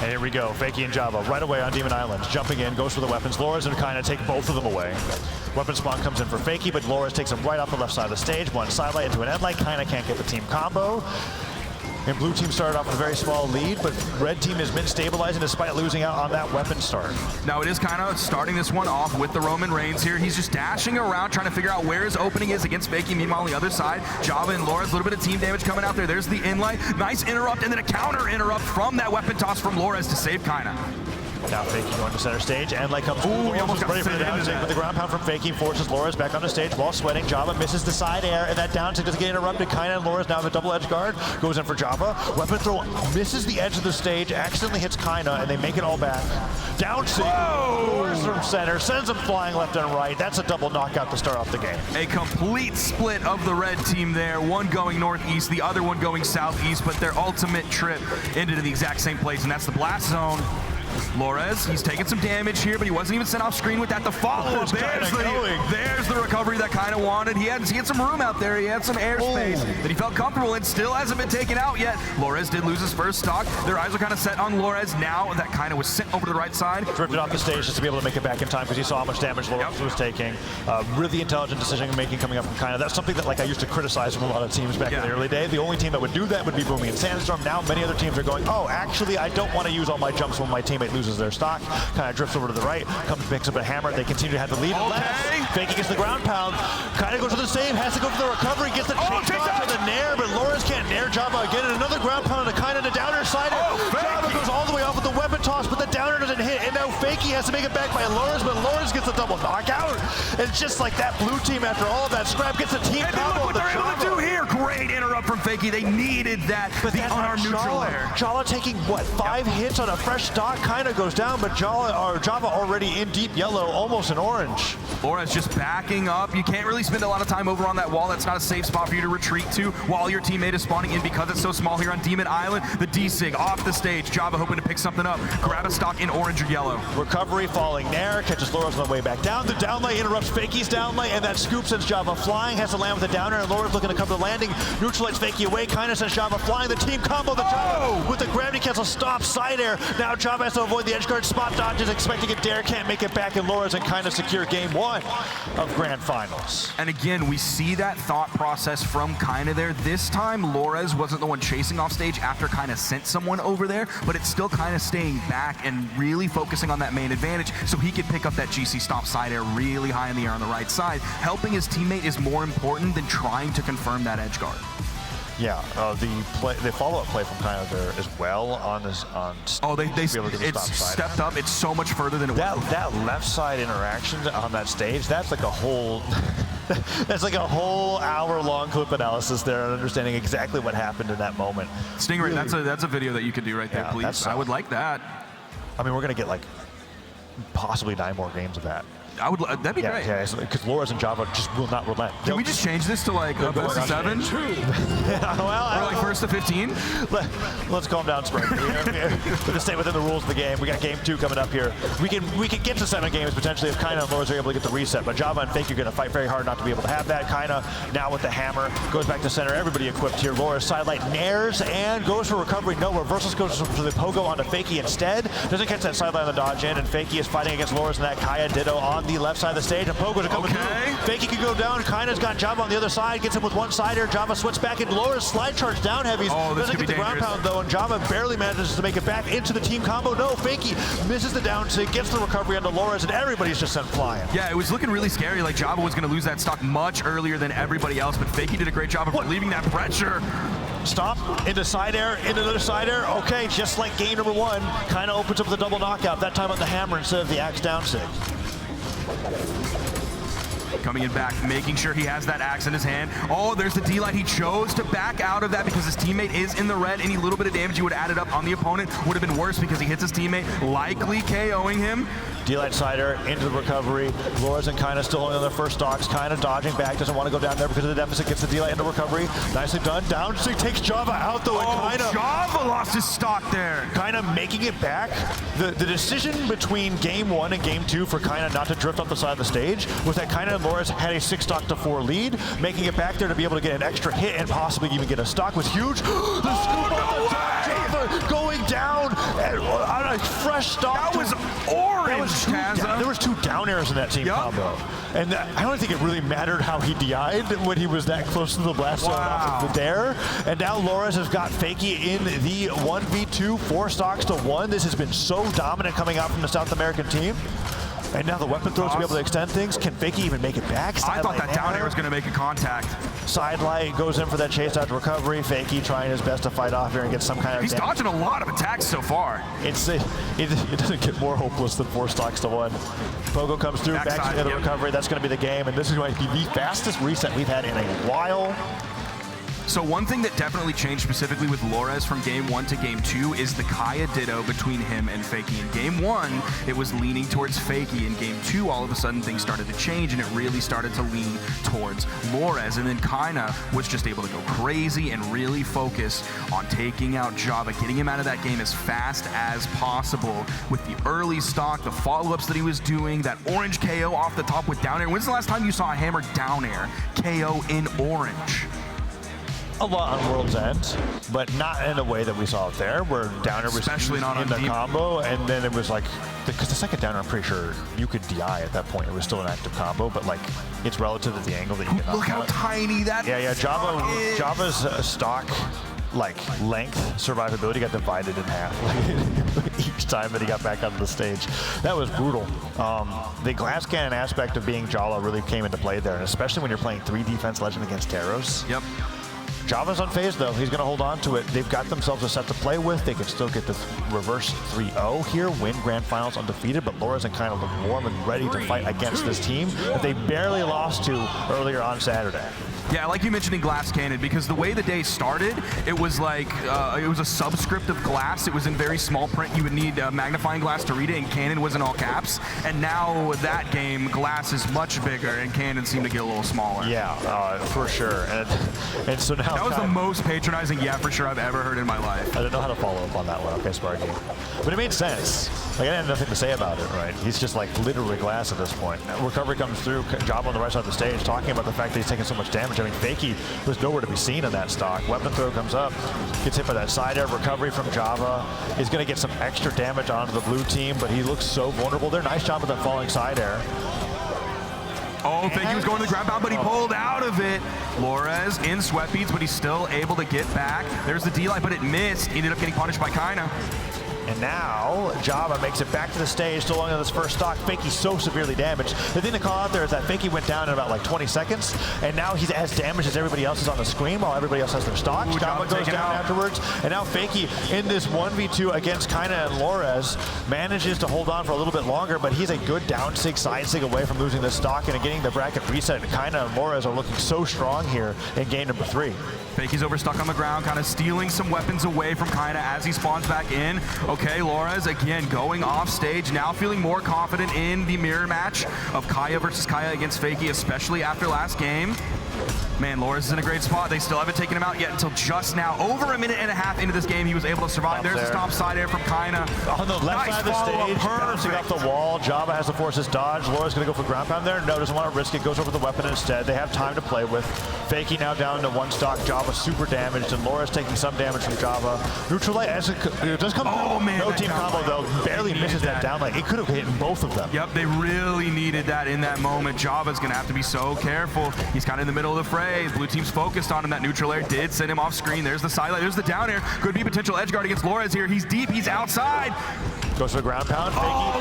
And here we go, Fakey and Java right away on Demon Island. Jumping in, goes for the weapons. Loras and Kyna take both of them away. Weapon spawn comes in for Fakey, but Loras takes him right off the left side of the stage. One sidelight into an end light. Kyna can't get the team combo. And blue team started off with a very small lead, but red team has been stabilizing despite losing out on that weapon start. Now it is Kyna starting this one off with the Roman Reigns here. He's just dashing around trying to figure out where his opening is against Fakey. Meanwhile, on the other side, Java and Loras, a little bit of team damage coming out there. There's the inlight. Nice interrupt, and then a counter interrupt from that weapon toss from Loras to save Kyna. Now Fakey going to center stage, and like comes he almost got ready for the down sig, but the ground pound from Fakey forces Loras back on the stage while sweating. Java misses the side air, and that down sig doesn't get interrupted. Kyna and Loras now have a double edge guard, goes in for Java. Weapon throw misses the edge of the stage, accidentally hits Kyna, and they make it all back. Down sig, Loras from center, sends him flying left and right. That's a double knockout to start off the game. A complete split of the red team there, one going northeast, the other one going southeast, but their ultimate trip ended in the exact same place, and that's the blast zone. Loras, he's taking some damage here, but he wasn't even sent off screen with that. The follow-up, there's the recovery that Kyna wanted. He had some room out there. He had some airspace that he felt comfortable in. Still hasn't been taken out yet. Loras did lose his first stock. Their eyes are kind of set on Loras now that Kyna was sent over to the right side. Drifted off the stage just to be able to make it back in time because he saw how much damage Loras was taking. Really intelligent decision-making coming up from Kyna. That's something that I used to criticize from a lot of teams back in the early day. The only team that would do that would be Boomy and Sandstorm. Now many other teams are going, oh, actually, I don't want to use all my jumps when my teammate loses their stock. Kyna drifts over to the right, picks up a hammer. They continue to have the lead. Fakey gets the ground pound. Kyna goes for the save, has to go for the recovery, gets the chase off to the nair, but Loras can't nair Java again. And another ground pound to Kyna, the downer side. Java goes all the way off with the weapon toss, but the downer doesn't hit. And now Fakey has to make it back by Loras, but Loras gets a double knockout. And just like that, blue team, after all of that scrap, gets a team combo. Look what they're able to do here. Great interrupt from Fakey. They needed that. But the unarmed neutral there. Java taking, what, 5 hits on a fresh stock. Kyna goes down, but Java already in deep yellow, almost an orange. Loras just backing up. You can't really spend a lot of time over on that wall. That's not a safe spot for you to retreat to while your teammate is spawning in because it's so small here on Demon Island. The D-Sig off the stage. Java hoping to pick something up. Grab a stock in orange or yellow. Recovery falling nair, catches Loras on the way back down. The downlight interrupts Fakey's downlight, and that scoop sends Java flying. Has to land with a downer, and Loras looking to cover the landing. Neutralites Fakey away. Kyna sends Java flying. The team combo the Java with the gravity cancel stop side air. Now Java has to avoid the edge guard. Spot dodges, expecting a dare, can't make it back, and Loras and Kyna secure game 1 of Grand Finals. And again, we see that thought process from Kyna there. This time, Loras wasn't the one chasing off stage after Kyna sent someone over there, but it's still Kyna staying back and really focusing on that main advantage so he could pick up that GC stomp side air really high in the air on the right side. Helping his teammate is more important than trying to confirm that edge guard. Yeah, the follow-up play from Kyna there as well on this it's stepped up. It's so much further than it was. That left side interaction on that stage, that's like a whole that's like a whole hour-long clip analysis there and understanding exactly what happened in that moment. Stingray, really, that's a video that you could do right there, please. I would like that. I mean, we're gonna get like possibly 9 more games of that. That'd be great. Yeah, because Loras and Java just will not relent. Can we just change this to like a best of 7? Or like first to 15? Let's calm down, Spring. We're gonna stay within the rules of the game. We got game 2 coming up here. We can get to 7 games potentially if Kyna and Loras are able to get the reset, but Java and Fakey are gonna fight very hard not to be able to have that. Kyna now with the hammer goes back to center. Everybody equipped here. Loras sidelight nairs and goes for recovery. No, reversals goes for the pogo onto Fakey instead. Doesn't catch that sideline on the dodge in, and Fakey is fighting against Loras and that Kaya ditto on the left side of the stage, and Pogo's coming through. Fakey can go down. Kyna's got Java on the other side, gets him with one sider. Java swits back, and Loras slide charge down heavies. Doesn't get the ground pound though, and Java barely manages to make it back into the team combo. No, Fakey misses the down sig, gets the recovery onto Loras, and everybody's just sent flying. Yeah, it was looking really scary. Like Java was going to lose that stock much earlier than everybody else, but Fakey did a great job of relieving that pressure. Stop, into side air, into another side air. Okay, just like game number 1, Kyna opens up with a double knockout, that time on the hammer instead of the axe down sig. Coming in back, making sure he has that axe in his hand. Oh, there's the D-light. He chose to back out of that because his teammate is in the red. Any little bit of damage he would have added up on the opponent would have been worse because he hits his teammate, likely KOing him. D-light sider into the recovery. Loras and Kyna still only on their first stocks. Kyna dodging back, doesn't want to go down there because of the deficit. Gets the D-light into recovery. Nicely done. Down, so he takes Java out though. And Kyna, Java lost his stock there. Kyna making it back. The decision between game 1 and game 2 for Kyna not to drift off the side of the stage was that Kyna and Loras had a 6 stock to 4 lead. Making it back there to be able to get an extra hit and possibly even get a stock was huge. The scoop on the Java going down. And dash stock. That was orange, there was two down airs in that team combo. And I don't think it really mattered how he DI'd when he was that close to the blast zone off of the dare. And now Lores has got Fakey in the 1v2, 4 stocks to 1. This has been so dominant coming out from the South American team. And now the weapon throws to be able to extend things. Can Fakey even make it back? I thought that down air was going to make a contact. Sidelight goes in for that chase dodge recovery. Fakey trying his best to fight off here and get some kind of He's dodging a lot of attacks so far. It doesn't get more hopeless than 4 stocks to 1. Pogo comes through, back to the recovery. That's going to be the game, and this is going to be the fastest reset we've had in a while. So one thing that definitely changed specifically with Lores from game 1 to game 2 is the Kaya ditto between him and Fakey. In game 1, it was leaning towards Fakey. In game 2, all of a sudden things started to change and it really started to lean towards Lores. And then Kyna was just able to go crazy and really focus on taking out Java, getting him out of that game as fast as possible with the early stock, the follow-ups that he was doing, that orange KO off the top with down air. When's the last time you saw a hammer down air KO in orange? A lot on World's End, but not in a way that we saw it there, where downer was especially not in on the deep combo, and then it was like, because the second downer, I'm pretty sure you could DI at that point. It was still an active combo, but like, it's relative to the angle that you get. Look how tiny that is. Java's stock, like, length, survivability got divided in half each time that he got back onto the stage. That was brutal. The glass cannon aspect of being Jala really came into play there, and especially when you're playing 3 defense legend against Teros. Yep. Java's unfazed though. He's going to hold on to it. They've got themselves a set to play with. They can still get this reverse 3-0 here, win grand finals undefeated, but Lores and kind of look warm and ready to fight against this team that they barely lost to earlier on Saturday. Yeah, like you mentioned in Glass Cannon, because the way the day started, it was like, it was a subscript of Glass. It was in very small print. You would need a magnifying glass to read it, and Cannon was in all caps. And now that game, Glass is much bigger, and Cannon seemed to get a little smaller. Yeah, for sure. And so now that was the most patronizing yeah for sure I've ever heard in my life. I don't know how to follow up on that one. Okay, Sparky. But it made sense. Like, I had nothing to say about it, right? He's just like literally Glass at this point. Recovery comes through, Java on the right side of the stage, talking about the fact that he's taking so much damage. I mean, Fakey was nowhere to be seen in that stock. Weapon throw comes up, gets hit by that side air. Recovery from Java is going to get some extra damage onto the blue team, but he looks so vulnerable there. Nice job with that falling side air. Oh, Fakey was going to the ground pound, but he pulled out of it. Lores in sweat beads, but he's still able to get back. There's the D-line, but it missed. He ended up getting punished by Kyna. And now Java makes it back to the stage, still on this first stock. Fakey so severely damaged. The thing to call out there is that Fakey went down in about like 20 seconds, and now he's as damaged as everybody else is on the screen while everybody else has their stocks. Java goes down afterwards, and now Fakey in this 1v2 against Kyna and Lores manages to hold on for a little bit longer, but he's a good down sig, side sig away from losing this stock and getting the bracket reset. Kyna and Lores are looking so strong here in game number 3. Fakey's overstuck on the ground, kind of stealing some weapons away from Kyna as he spawns back in. Okay, Lores again going off stage, now feeling more confident in the mirror match of Kaya versus Kaya against Fakey, especially after last game. Man, Lores is in a great spot. They still haven't taken him out yet until just now. Over a minute and a half into this game, he was able to survive. There's a stomp side air from Kyna. On the left side of the stage, bouncing off the wall. Java has to force his dodge. Lores going to go for ground pound there. No, doesn't want to risk it. Goes over the weapon instead. They have time to play with. Fakey now down to 1 stock. Java super damaged, and Lores taking some damage from Java. Neutral light as it does come through. Man, no team combo though. Barely misses that down light. It could have hit both of them. Yep, they really needed that in that moment. Java's going to have to be so careful. He's kind of in the middle of the fray. Blue team's focused on him. That neutral air did send him off screen. There's the sidelight. There's the down air. Could be potential edge guard against Lores here. He's deep. He's outside. Goes for the ground pound.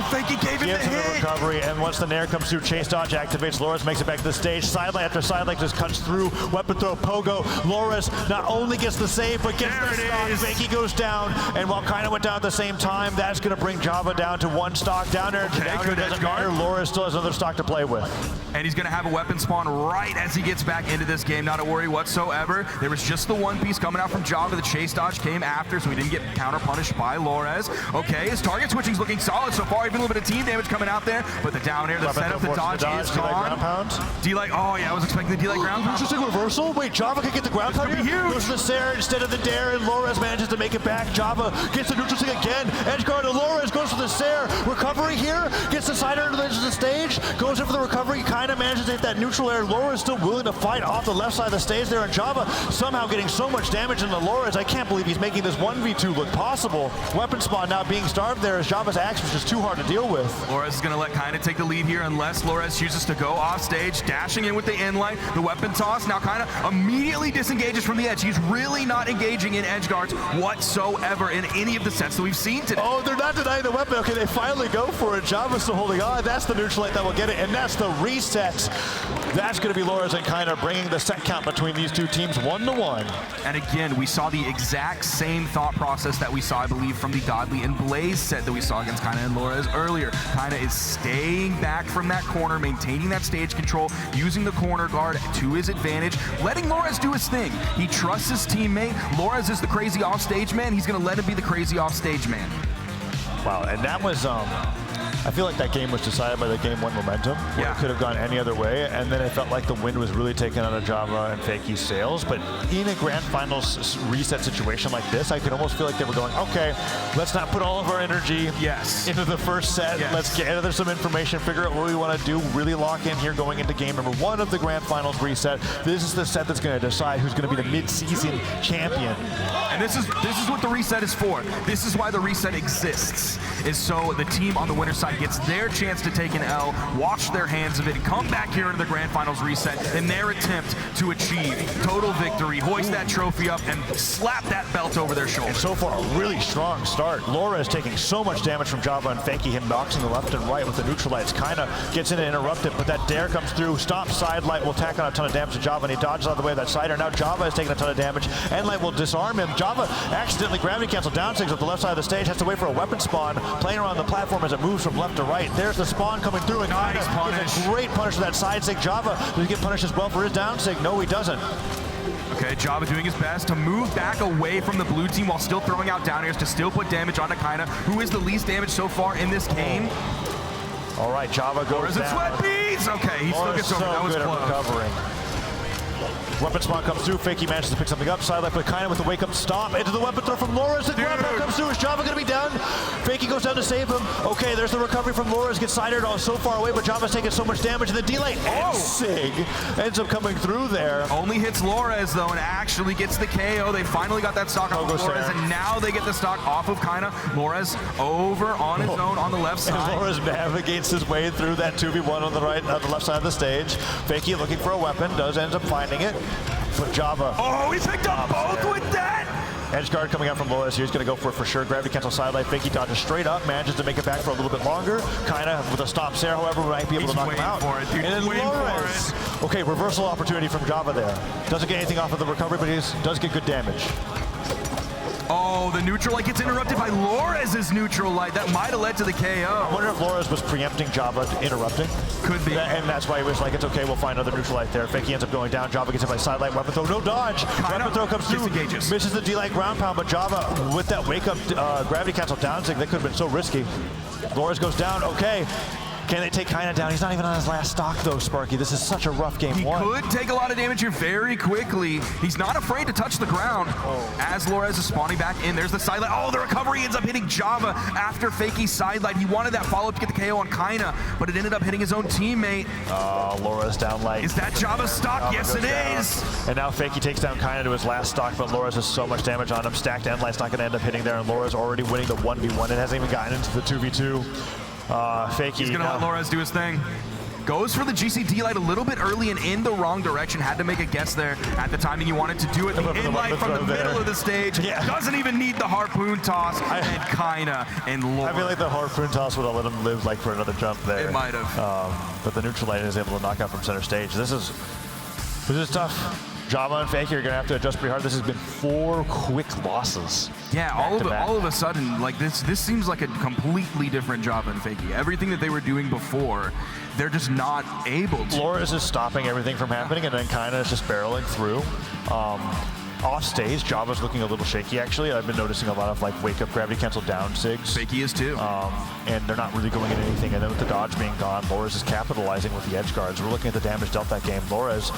Fakey gave him the hit. Recovery, and once the nair comes through, chase dodge activates. Lores makes it back to the stage. Sidelight after sidelight just cuts through. Weapon throw, Pogo. Lores not only gets the save, but gets the stock. Fakey goes down, and while Kyna went down at the same time, that's going to bring Java down to 1 stock. Down there, good doesn't matter. Lores still has another stock to play with. And he's going to have a weapon spawn right as he gets back into this game. Not a worry whatsoever. There was just the one piece coming out from Java. The chase dodge came after, so he didn't get counter punished by Lores. Okay, his target switching's looking solid so far. Even a little bit of team damage coming out there, but the down air, the setup, the dodge is gone. D-like, oh yeah, I was expecting the D-like ground pound. Interesting reversal. Wait, Java could get the ground pound here. Goes to the Sarah instead of the dare, and Lores manages to make it back. Java gets the neutral stick again. Edge guard to Lores, goes for the Sarah. Recovery here, gets the side air to the edge of the stage, goes in for the recovery. Kyna manages to hit that neutral air. Lores still willing to fight off the left side of the stage there, and Java somehow getting so much damage into Lores. I can't believe he's making this 1v2 look possible. Weapon spawn now being starved there. whereas Java's axe was just too hard to deal with. Lores is going to let Kyna take the lead here unless Lores chooses to go off stage, dashing in with the inline, the weapon toss. Now Kyna immediately disengages from the edge. He's really not engaging in edge guards whatsoever in any of the sets that we've seen today. Oh, they're not denying the weapon. Okay, they finally go for it. Java's still holding on. That's the neutral light that will get it, and that's the reset. That's going to be Lores and Kyna bringing the set count between these two teams 1-1. And again, we saw the exact same thought process that we saw, I believe, from the Godly and Blaze set that we saw against Kyna and Lores earlier. Kyna is staying back from that corner, maintaining that stage control, using the corner guard to his advantage, letting Lores do his thing. He trusts his teammate. Lores is the crazy offstage man. He's going to let him be the crazy offstage man. Wow, and that was, I feel like that game was decided by the game one momentum. Yeah. It could have gone any other way, and then it felt like the wind was really taken out of Java and Fakey's sails. But in a grand finals reset situation like this, I could almost feel like they were going, okay, let's not put all of our energy into the first set. Yes. Let's gather some information, figure out what we want to do, really lock in here going into game number 1 of the grand finals reset. This is the set that's going to decide who's going to be the mid-season champion. And this is what the reset is for. This is why the reset exists, is so the team on the winner's side gets their chance to take an L, wash their hands of it, and come back here into the grand finals reset in their attempt to achieve total victory, hoist that trophy up, and slap that belt over their shoulder. And so far, a really strong start. Laura is taking so much damage from Java and Fakey, him boxing the left and right with the neutral lights. Kyna gets in and interrupt it, but that dare comes through. Stop side light will tack on a ton of damage to Java, and he dodges out of the way of that sider. Now Java is taking a ton of damage. Endlight will disarm him. Java accidentally gravity cancel down sigs at the left side of the stage, has to wait for a weapon spawn, playing around the platform as it moves from left to right. There's the spawn coming through, and nice punish. Gets a great punish for that side sig. Java, does he get punished as well for his down sig? No, he doesn't. Okay, Java doing his best to move back away from the blue team while still throwing out down airs to still put damage onto Kyna, who is the least damaged so far in this game. All right, Java goes down. Sweat beads! Okay, he still gets over. That was close. Recovering. Weapon spawn comes through. Fakey manages to pick something up. Side left, but Kyna with the wake up stomp into the weapon throw from Lores. The grab comes through. Is Java going to be down? Fakey goes down to save him. Okay, there's the recovery from Lores. Gets sidered so far away, but Java's taking so much damage. And the delay and Sig ends up coming through there. Only hits Lores though, and actually gets the KO. They finally got that stock off of Lores, and now they get the stock off of Kyna. Lores over on his own on the left side. And Lores navigates his way through that 2v1 on the right, on the left side of the stage. Fakey looking for a weapon, ends up finding it. But Java. Oh, he picked up both with that! Edge guard coming out from Lores here. He's going to go for sure. Gravity cancel sidelight. Fakey dodges straight up, manages to make it back for a little bit longer. Kyna with a stop there, however, might be able to knock him out. For it, dude. And then Lores. Okay, reversal opportunity from Java there. Doesn't get anything off of the recovery, but he does get good damage. Oh, the neutral light gets interrupted by Lores' neutral light. That might have led to the KO. I wonder if Lores was preempting Java interrupting. Could be. And that's why he was like, it's okay, we'll find another neutral light there. Fakey ends up going down. Java gets hit by sidelight. Weapon throw, no dodge. Weapon throw comes through. Disengages. Misses the D-light ground pound, but Java with that wake up gravity cancel down sig, that could have been so risky. Lores goes down, okay. Can they take Kyna down? He's not even on his last stock though, Sparky. This is such a rough game. He could take a lot of damage here very quickly. He's not afraid to touch the ground as Lores is spawning back in. There's the sidelight. Oh, the recovery ends up hitting Java after Fakey's sidelight. He wanted that follow-up to get the KO on Kyna, but it ended up hitting his own teammate. Lores down light. Is that Java's stock? Yes, it is. And now Fakey takes down Kyna to his last stock, but Lores has so much damage on him. Stacked Endlight's not going to end up hitting there, and Lores already winning the 1v1. It hasn't even gotten into the 2v2. Fakey. He's going to let Lores do his thing. Goes for the GCD light a little bit early and in the wrong direction. Had to make a guess there at the timing he wanted to do it. The inlight from the middle of the stage. Doesn't even need the harpoon toss. And Kyna and Lores. I feel like the harpoon toss would have let him live like for another jump there. It might have. But the neutral light is able to knock out from center stage. This is tough. Java and Fakey are going to have to adjust pretty hard. This has been 4 quick losses. Yeah, all of a sudden, like this seems like a completely different Java and Fakey. Everything that they were doing before, they're just not able to. Flores is stopping everything from happening, and then Kyna is just barreling through. Off stage, Java's looking a little shaky actually. I've been noticing a lot of like wake up gravity cancel down sigs. Fakey is too. And they're not really going into anything. And then with the dodge being gone, Lores is capitalizing with the edge guards. We're looking at the damage dealt that game. Lores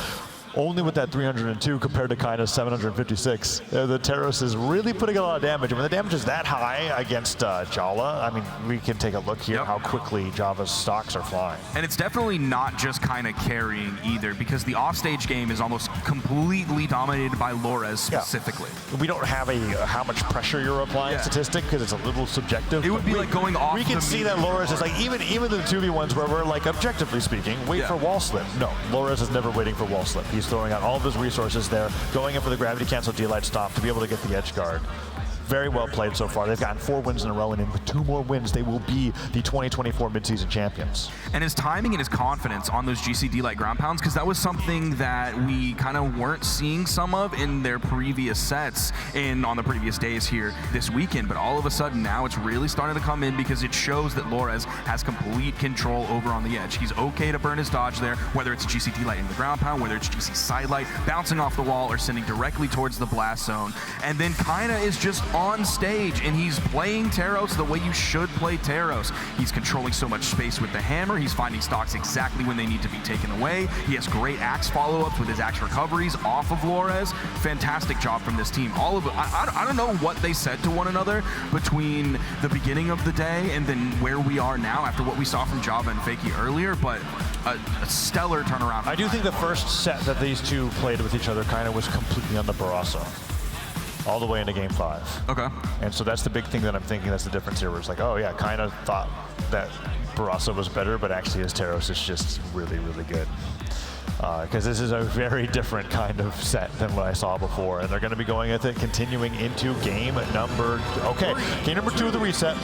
only with that 302 compared to Kyna's 756. The Teros is really putting a lot of damage. And when the damage is that high against Brawlhalla, I mean, we can take a look here how quickly Java's stocks are flying. And it's definitely not just Kyna carrying either, because the offstage game is almost completely dominated by Lores specifically. We don't have a how much pressure you're applying statistic because it's a little subjective. It would be like going off. We can see that Lores is like, even the 2v1s where we're like, objectively speaking, wait for wall slip. No, Lores is never waiting for wall slip. He's throwing out all of his resources there, going in for the gravity cancel D-Light stomp to be able to get the edge guard. Very well played so far. They've gotten 4 wins in a row, and with 2 more wins, they will be the 2024 midseason champions. And his timing and his confidence on those GCD light ground pounds, because that was something that we kind of weren't seeing some of in their previous sets on the previous days here this weekend. But all of a sudden now it's really starting to come in, because it shows that Lores has complete control over on the edge. He's okay to burn his dodge there, whether it's a GCD light in the ground pound, whether it's GC side light, bouncing off the wall, or sending directly towards the blast zone. And then Kyna is just on stage, and he's playing Teros the way you should play Teros. He's controlling so much space with the hammer. He's finding stocks exactly when they need to be taken away. He has great axe follow-ups with his axe recoveries off of Lores. Fantastic job from this team. All of it. I don't know what they said to one another between the beginning of the day and then where we are now after what we saw from Java and Fakey earlier, but a stellar turnaround. I do think the first set that these two played with each other kind of was completely on the Barroso, all the way into game 5. Okay. And so that's the big thing that I'm thinking that's the difference here, where it's like, oh yeah, Kyna thought that Barroso was better, but actually his Teros is just really, really good. Because this is a very different kind of set than what I saw before, and they're going to be going at it, continuing into game number 2 of the reset.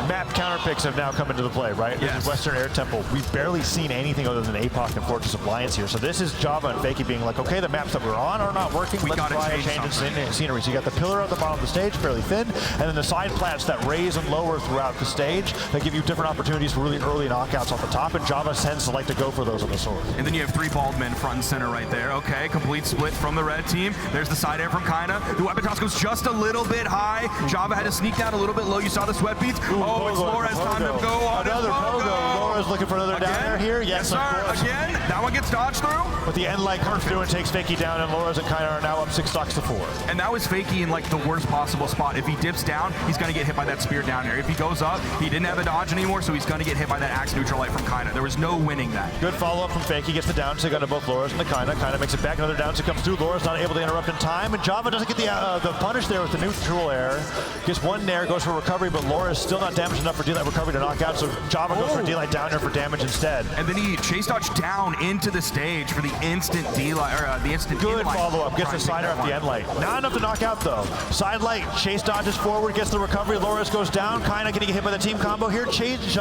Map counter picks have now come into the play, right? Yes. This is Western Air Temple. We've barely seen anything other than APOC and Fortress of Lions here. So this is Java and Fakey being like, okay, the maps that we're on are not working. Let's try a change in scenery. So you got the pillar at the bottom of the stage, fairly thin, and then the side plats that raise and lower throughout the stage that give you different opportunities for really early knockouts off the top, and Java tends to like to go for those on the sword. And then you have 3 bald men front and center right there. Okay, complete split from the red team. There's the side air from Kyna. The weapon toss goes just a little bit high. Java had to sneak down a little bit low. You saw the sweat beats. Oh, it's Lores. Time to go on another pogo. Lores looking for another down air here. Yes, sir. of course. Again. That one gets dodged through. But the end light comes through and takes Fakey down, and Lores and Kyna are now up 6 stocks to 4. And that was Fakey in like the worst possible spot. If he dips down, he's going to get hit by that spear down air. If he goes up, he didn't have a dodge anymore, so he's going to get hit by that axe neutral light from Kyna. There was no winning that. Good follow-up from Fakey. Gets the down stick onto both Lores and the Kyna. Kyna makes it back. Another down stick comes through. Lores not able to interrupt in time, and Java doesn't get the punish there with the neutral air. Gets one nair, goes for recovery, but Lores still not damaged enough for D-Light recovery to knock out, so Java goes for D-Light down air for damage instead. And then he chase dodged down into the stage for the instant D-Light, or the instant good follow-up. Gets the side air off the end light. Not enough to knock out though. Side light, chase dodges forward, gets the recovery. Lores goes down. Kyna getting hit by the team combo here. Chase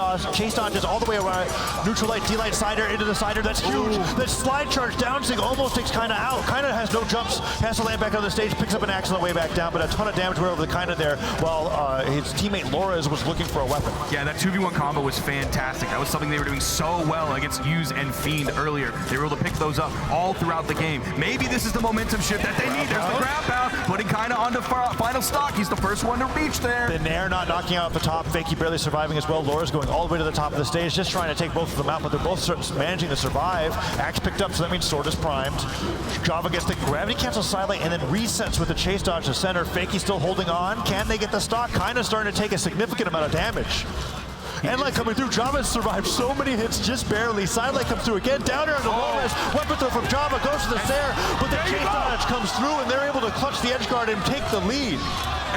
dodges all the way around. Neutral light, D-Light side air into the side air. That's huge. That slide charge down sig almost takes Kyna out. Kyna has no jumps, has to land back on the stage, picks up an axe on the way back down, but a ton of damage went over the Kyna there, while his teammate Lores was looking for a weapon. Yeah, that 2v1 combo was fantastic. That was something they were doing so well against Use and Fiend earlier. They were able to pick those up all throughout the game. Maybe this is the momentum shift that they need. There's the grab pound, putting Kyna onto final stock. He's the first one to reach there. The nair not knocking out the top. Fakey barely surviving as well. Lores going all the way to the top of the stage, just trying to take both of them out, but they're both managing to survive. Axe picked up, so that means sword is primed. Java gets the gravity cancel sidelight and then resets with the chase dodge to center. Fakey still holding on. Can they get the stock? Kyna starting to take a significant amount of damage. Endlight coming through. Java survived so many hits, just barely. Sidelight comes through again. Down air on the Lores. Weapon throw from Java goes to the Sair, but the chase dodge comes through and they're able to clutch the edge guard and take the lead.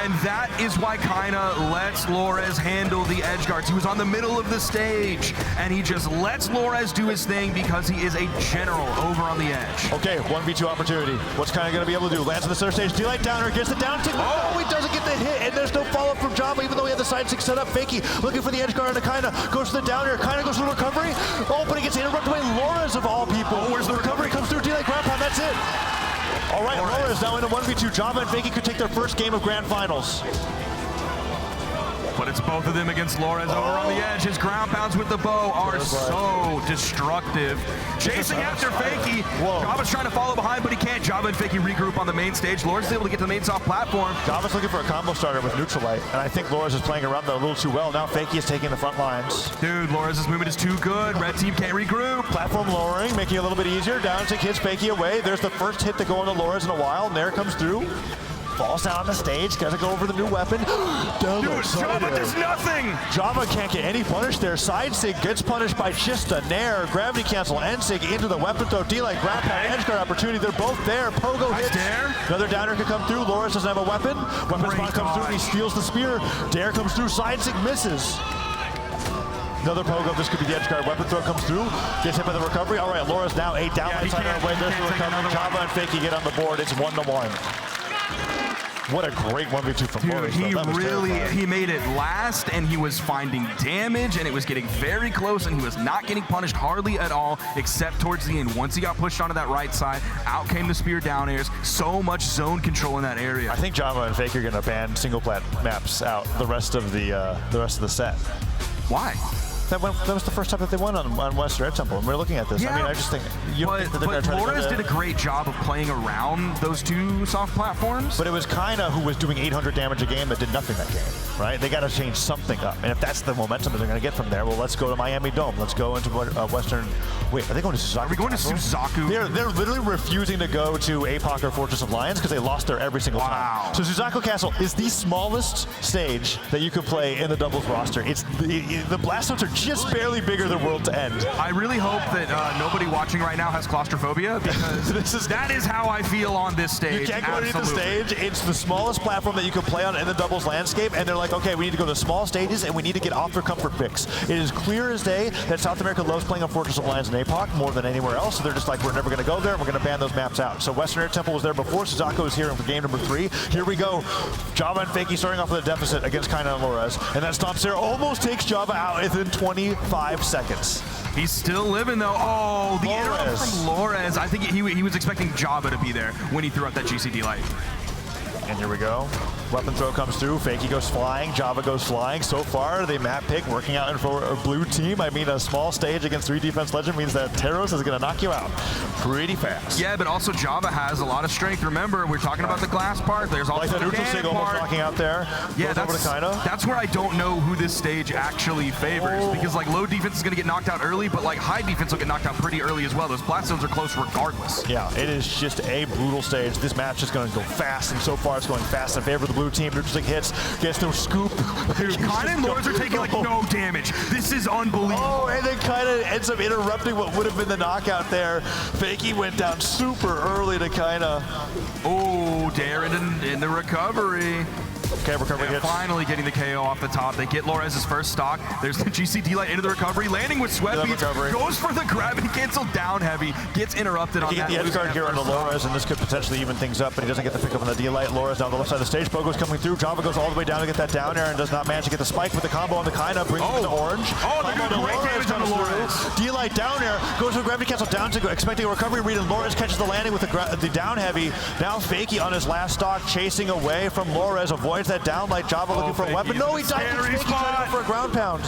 And that is why Kyna lets Lores handle the edge guards. He was on the middle of the stage, and he just lets Lores do his thing because he is a general over on the edge. Okay, 1v2 opportunity. What's Kyna going to be able to do? Lands on the center stage. D-Light downer, gets the down tick. Oh, he doesn't get the hit, and there's no follow-up from Java, even though he had the side six set up. Fakey looking for the edge guard on the Kyna. Goes to the downer. Kyna goes to the recovery. Oh, but he gets interrupted by Lores of all people. Oh, where's the recovery? Comes through D-Light ground pound. That's it. All right, Lores now in a 1v2. Java and Fakey could take their first game of Grand Finals. But it's both of them against Lores over on the edge. His ground pounds with the bow are so destructive. Chasing after Fakey. Java's trying to follow behind, but he can't. Java and Fakey regroup on the main stage. Lores is able to get to the main soft platform. Java's looking for a combo starter with neutral light, and I think Lores is playing around that a little too well. Now Fakey is taking the front lines. Dude, Lores' movement is too good. Red team can't regroup. Platform lowering, making it a little bit easier. Down to hits Fakey away. There's the first hit to go into Lores in a while. Nair comes through. Falls down on the stage, gotta go over the new weapon. Dude, Java does nothing! Java can't get any punish there. Side sig gets punished by just a Nair. Gravity cancel, end sig into the weapon throw. D-Light, grab that edge guard opportunity. They're both there. Pogo hits. Dare. Another downer can come through. Lores doesn't have a weapon. Weapon spot comes through and he steals the spear. Dare comes through, side sig misses. Another pogo, this could be the edge guard. Weapon throw comes through, gets hit by the recovery. All right, Lores now 8 down inside our way. There's the recovery. Java and Fakey get on the board. It's 1-1. What a great 1v2 from Lores. He made it last, and he was finding damage, and it was getting very close, and he was not getting punished hardly at all, except towards the end. Once he got pushed onto that right side, out came the spear down airs. So much zone control in that area. I think Java and Fakey are going to ban single plat maps out the rest of the set. Why? That was the first time that they won on Western Air Temple, and we're looking at this. Yeah, I mean, I just think you think that they're going to try to Lores did a great job of playing around those two soft platforms. But it was Kyna who was doing 800 damage a game that did nothing that game, right? They got to change something up, and if that's the momentum that they're going to get from there, well, let's go to Miami Dome. Let's go into Western. Wait, are they going to Suzaku? Are we going to Suzaku? They're literally refusing to go to APOC or Fortress of Lions because they lost there every single time. So Suzaku Castle is the smallest stage that you could play in the doubles roster. It's the blast zones are just barely bigger than World to End. I really hope that nobody watching right now has claustrophobia, because that is how I feel on this stage. You can't go underneath the stage. It's the smallest platform that you can play on in the doubles landscape, and they're like, okay, we need to go to small stages, and we need to get off their comfort picks. It is clear as day that South America loves playing on Fortress of Lions and APOC more than anywhere else, so they're just like, we're never going to go there, and we're going to ban those maps out. So Western Air Temple was there before. Suzaku is here for game number 3. Here we go. Java and Fakey starting off with a deficit against Kyna and Lores, and that stomps there almost takes Java out within 25 seconds. He's still living though. Oh, the interrupt from Lores. I think he was expecting Java to be there when he threw out that GCD light. And here we go. Weapon throw comes through. Fakey goes flying. Java goes flying. So far, the map pick working out for a blue team. I mean, a small stage against 3 defense legend means that Teros is going to knock you out pretty fast. Yeah, but also Java has a lot of strength. Remember, we're talking about the glass part. There's also like the neutral sig almost knocking out there. Yeah, that's where I don't know who this stage actually favors, because like low defense is going to get knocked out early, but like high defense will get knocked out pretty early as well. Those blast zones are close regardless. Yeah, it is just a brutal stage. This match is going to go fast, and so far it's going fast in favor of the blue team. Neutral sig hits, gets no scoop. Dude, Kyna and Lores are taking like no damage. This is unbelievable. Oh, and then Kyna ends up interrupting what would have been the knockout there. Fakey went down super early to Kyna. Oh, Dare in the recovery. Okay, recovery hits. Finally getting the KO off the top. They get Lores' first stock. There's the GCD light into the recovery, landing with sweat beats, goes for the gravity cancel down heavy, gets interrupted on that. He get the edge guard here on the Lores, and this could potentially even things up, but he doesn't get the pick up on the D-Light. Lores down the left side of the stage. Pogo's coming through. Java goes all the way down to get that down air and does not manage to get the spike with the combo on the Kyna, brings him to orange. Oh, they're doing great damage on the Lores. D-Light down air, goes for a gravity cancel down to go, expecting a recovery read, and Lores catches the landing with the down heavy. Now Fakey on his last stock, chasing away from Lores, avoids that down light. Java looking for a weapon. No, he died. Fakey trying for a ground pound.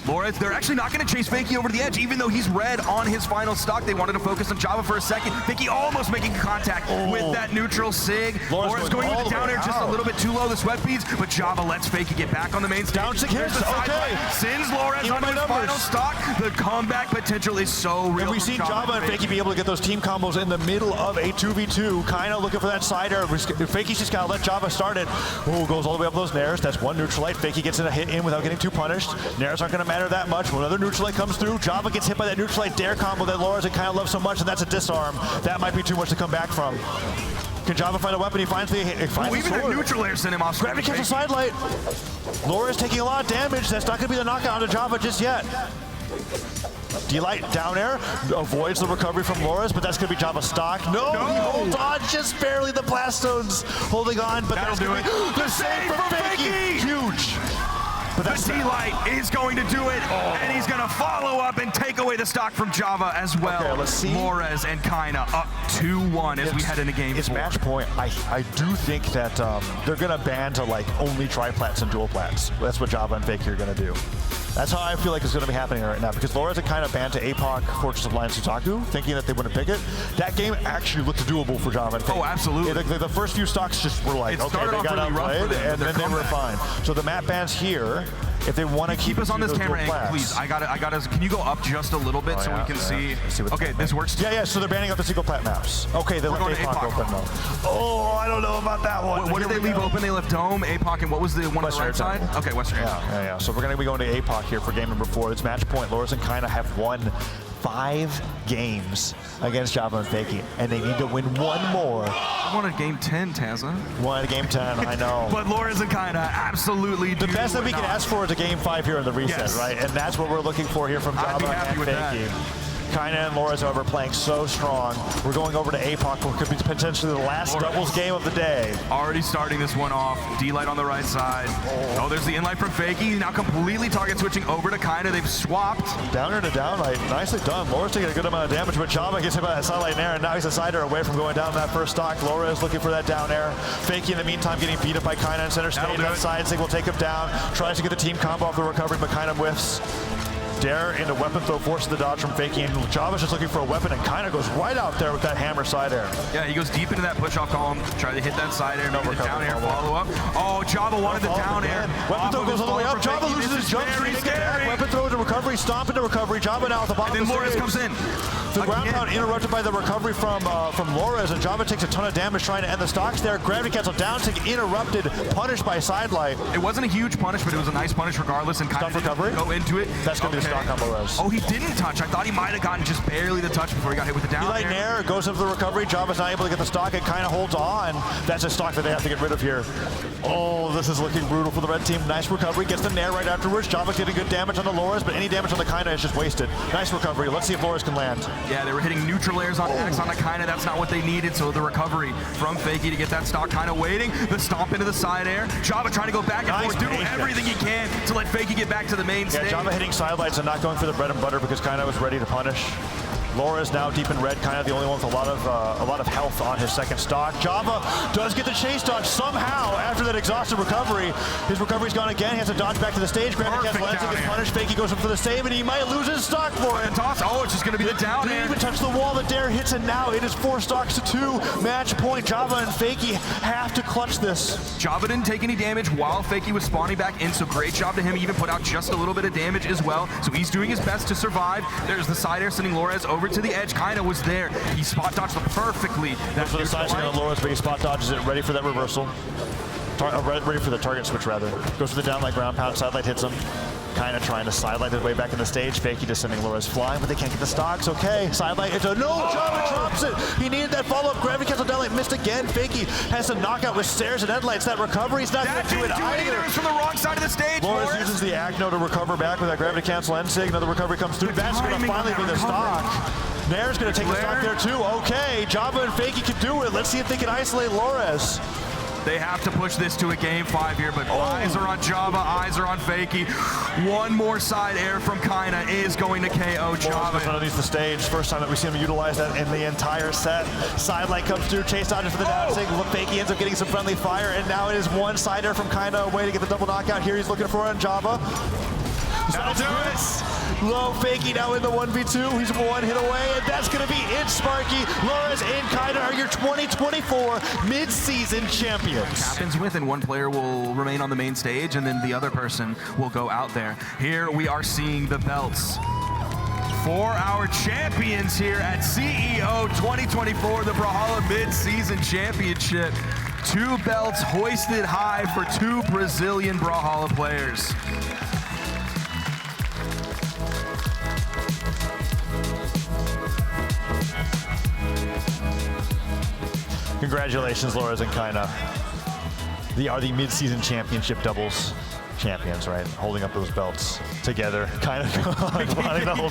Lores, they're actually not going to chase Fakey over the edge, even though he's red on his final stock. They wanted to focus on Java for a second. Fakey almost making contact with that neutral sig. Lores going with the down air just a little bit too low, the sweat beads, but Java lets Fakey get back on the main stage. Down sig hits, okay. Sends Lores onto his final stock. The comeback potential is so real. And we've seen Java and Fakey be able to get those team combos in the middle of a 2v2. Kyna looking for that side air. Fakey's just got to let Java start it. Oh, goes all the way up those nairs. That's one neutral light. Fakey gets in a hit in without getting too punished. Nairs aren't going to matter that much. When another neutral light comes through, Java gets hit by that neutral light dare combo that Lores and Kyna love so much, and that's a disarm. That might be too much to come back from. Can Java find a weapon? He finds the even a neutral air sent him off. Gravity catches a side light. Lores taking a lot of damage. That's not going to be the knockout onto Java just yet. D-Light down air, avoids the recovery from Lores, but that's going to be Java stock. No, he holds on just barely. The blast zones holding on, but that'll do it. The save for Fakey. Huge. But the that's D-Light is going to do it, and he's going to follow up and take away the stock from Java as well. Okay, let's see. Flores and Kyna up 2-1 as we head into game 4. It's match point. I do think that they're going to ban to like only tri-plats and dual plats. That's what Java and Fakey are going to do. That's how I feel like it's going to be happening right now, because Flores had kind of banned to APOC, Fortress of Lion Sutaku, thinking that they wouldn't pick it. That game actually looked doable for Java and Fakey. Oh, absolutely. The first few stocks just were like, okay, they got outplayed, and then they were fine. So the map bans here, if they want to keep us on this camera angle, please. I gotta. Can you go up just a little bit so we can see? Okay, this works. Yeah. So they're banning up the single plat maps. Okay, they left APOC open though. Oh, I don't know about that one. What did they leave open? They left Dome, APOC, and what was the one on the right side? Okay, Western. Yeah. So we're gonna be going to APOC here for game number 4. It's match point. Loris and Kyna have won 5 games against Java and Fakey, and they need to win 1 more. I wanted game 10, Tazza. Wanted game 10, I know. But Loris and Kyna absolutely do. The best that we can ask for is a game 5 here in the reset, right? And that's what we're looking for here from Java and Fakey. Kyna and Loris, however, playing so strong. We're going over to APOC, what could be potentially the last doubles game of the day. Already starting this one off. D-Light on the right side. Oh, there's the in-light from Fakey. Now completely target switching over to Kyna. They've swapped. Downer to downlight. Nicely done. Loris taking a good amount of damage, but Java gets hit by that sidelight in air, and now he's a side air away from going down that first stock. Loris looking for that down air. Fakey in the meantime getting beat up by Kyna in center stage. That side sig will take him down. Tries to get the team combo off the recovery, but Kyna whiffs. Dare into weapon throw, forces the dodge from Fakey, and Java's just looking for a weapon, and Kyna goes right out there with that hammer side air. Yeah, he goes deep into that push-off column, try to hit that side air, maybe the down air follow-up. Oh, Java wanted the down air. Weapon throw goes all the way up. Java loses his jump streak. Weapon throw into recovery, stomp into recovery. Java now at the bottom of the stage. And then Loris comes in. The ground pound interrupted by the recovery from Loris, and Java takes a ton of damage trying to end the stocks there. Gravity cancel down, interrupted, punished by sidelight. It wasn't a huge punish, but it was a nice punish regardless, and Kyna didn't go into it. That's going to be the stock on Loris. Oh, he didn't touch. I thought he might have gotten just barely the touch before he got hit with the down air. Nair goes into the recovery. Java's not able to get the stock. It kind of holds on. That's a stock that they have to get rid of here. Oh, this is looking brutal for the red team. Nice recovery. Gets the Nair right afterwards. Java's getting good damage on the Loris, but any damage on the Kyna is just wasted. Nice recovery. Let's see if Loris can land. Yeah, they were hitting neutral airs on X on the Kyna. That's not what they needed, so the recovery from Fakey to get that stock. Kyna waiting. The stomp into the side air. Java trying to go back and forth, do everything he can to let Fakey get back to the main stage. Java hitting sidelights and not going for the bread and butter because Kyna was ready to punish. Laura's now deep in red, Kyna the only one with a lot of health on his second stock. Java does get the chase dodge somehow after that exhausted recovery. His recovery's gone again. He has to dodge back to the stage. Gravity cancel lands, gets punished. Fakey goes up for the save, and he might lose his stock for it. Toss. Oh, it's just going to be the down air. Didn't even touch the wall. The dare hits, and now it is 4 stocks to 2. Match point. Java and Fakey have to clutch this. Java didn't take any damage while Fakey was spawning back in, so great job to him. He even put out just a little bit of damage as well, so he's doing his best to survive. There's the side air sending Loris over to the edge. Kyna was there. He spot dodged perfectly. That's for the side on Loris, but he spot dodges it, ready for that reversal. Ready for the target switch, rather. Goes for the downlight ground pound, sidelight hits him. Kyna trying to sidelight his way back in the stage. Fakey just sending Loris flying, but they can't get the stocks. Okay, sidelight into Java drops it. He needed that follow-up. Gravity cancel downlight missed again. Fakey has to knock out with stairs and headlights. That recovery, he's not going to do it either. It's from the wrong side of the stage. Loris uses the Acno to recover back with that gravity cancel end sig. Another recovery comes through. That's going to finally be the stock. Nair's going to take the stock there too. Okay, Java and Fakey can do it. Let's see if they can isolate Loris. They have to push this to a game 5 here, but eyes are on Java, eyes are on Fakey. One more side air from Kyna is going to KO Java. Underneath the stage. First time that we see him utilize that in the entire set. Sidelight comes through, chase dodges for the down sig. Fakey ends up getting some friendly fire, and now it is one side air from Kyna away to get the double knockout. Here he's looking for it on Java. That'll do it. Low Fakey now in the 1v2. He's 1 hit away, and that's going to be it, Sparky. Loris and Kyna are your 2024 mid-season champions. Happens with, and one player will remain on the main stage, and then the other person will go out there. Here we are seeing the belts for our champions here at CEO 2024, the Brawlhalla Mid-Season Championship. 2 belts hoisted high for 2 Brazilian Brawlhalla players. Congratulations, Loris and Kyna. They are the mid-season championship doubles champions, right? Holding up those belts together. Kind of running the whole